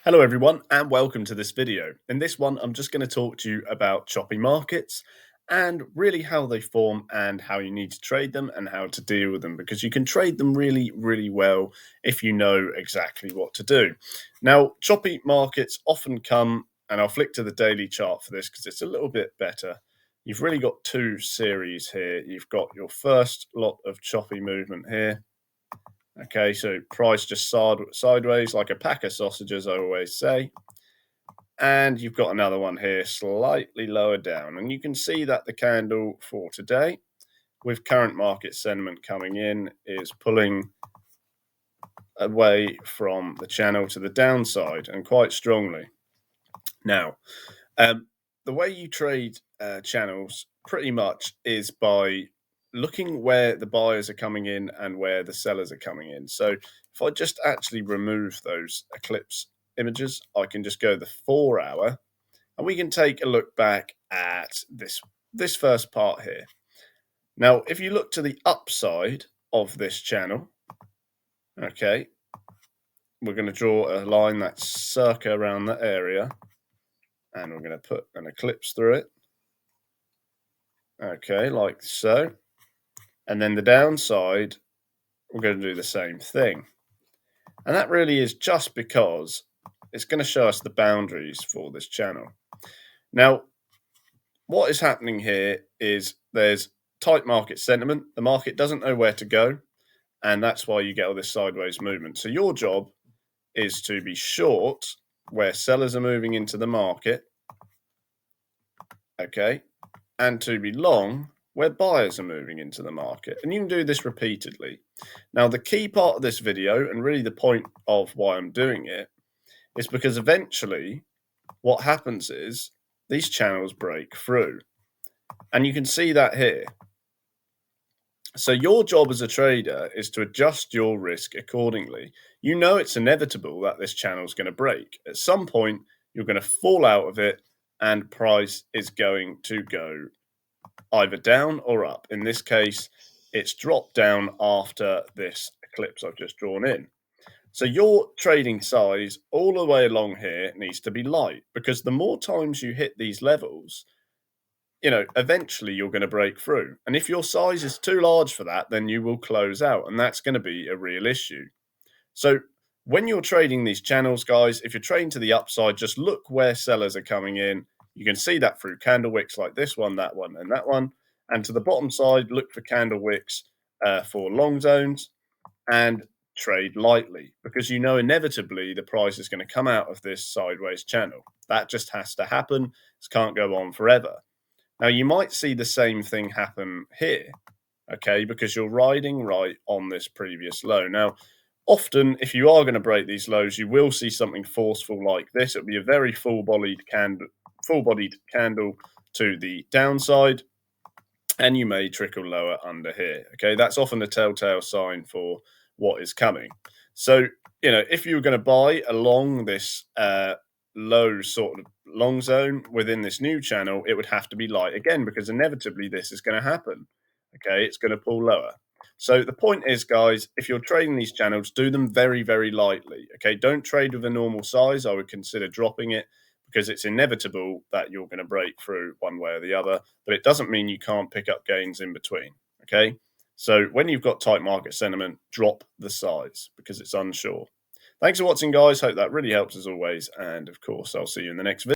Hello everyone and welcome to this video. In this one I'm just going to talk to you about choppy markets and really how they form and how you need to trade them and how to deal with them, because you can trade them really well if you know exactly what to do. Now, choppy markets often come, and I'll flick to the daily chart for this because it's a little bit better. You've really got two series here. You've got your first lot of choppy movement here. Okay, so price just sideways like a pack of sausages, I always say. And you've got another one here slightly lower down. And you can see that the candle for today, with current market sentiment coming in, is pulling away from the channel to the downside, and quite strongly. Now, the way you trade channels pretty much is by looking where the buyers are coming in and where the sellers are coming in. So if I just actually remove those eclipse images, I can just go the 4 hour and we can take a look back at this first part here. Now, if you look to the upside of this channel, okay, we're going to draw a line that's circa around that area, and we're going to put an eclipse through it. Okay, like so. And then the downside, we're going to do the same thing. And that really is just because it's going to show us the boundaries for this channel. Now, what is happening here is there's tight market sentiment. The market doesn't know where to go, and that's why you get all this sideways movement. So your job is to be short where sellers are moving into the market, okay, and to be long where buyers are moving into the market. And you can do this repeatedly. Now, the key part of this video, and really the point of why I'm doing it, is because eventually what happens is these channels break through. And you can see that here. So your job as a trader is to adjust your risk accordingly. You know it's inevitable that this channel is going to break. At some point, you're going to fall out of it and price is going to go either down or up. In this case, it's dropped down after this eclipse I've just drawn in. So your trading size all the way along here needs to be light, because the more times you hit these levels, eventually you're going to break through. And if your size is too large for that, then you will close out, and that's going to be a real issue. So when you're trading these channels, guys, if you're trading to the upside, just look where sellers are coming in. You can see that through candle wicks like this one, that one, and that one. And to the bottom side, look for candle wicks for long zones and trade lightly, because you know inevitably the price is going to come out of this sideways channel. That just has to happen. This can't go on forever. Now, you might see the same thing happen here, okay, because you're riding right on this previous low. Now, often, if you are going to break these lows, you will see something forceful like this. It'll be a very full-bodied candle to the downside, and you may trickle lower under here. Okay, that's often a telltale sign for what is coming. So, if you were going to buy along this low sort of long zone within this new channel, it would have to be light again, because inevitably this is going to happen. Okay, it's going to pull lower. So the point is, guys, if you're trading these channels, do them very lightly. Okay, don't trade with a normal size. I would consider dropping it, because it's inevitable that you're going to break through one way or the other, but it doesn't mean you can't pick up gains in between. Okay, so when you've got tight market sentiment, drop the size because it's unsure. Thanks for watching, guys. Hope that really helps as always. And of course, I'll see you in the next video.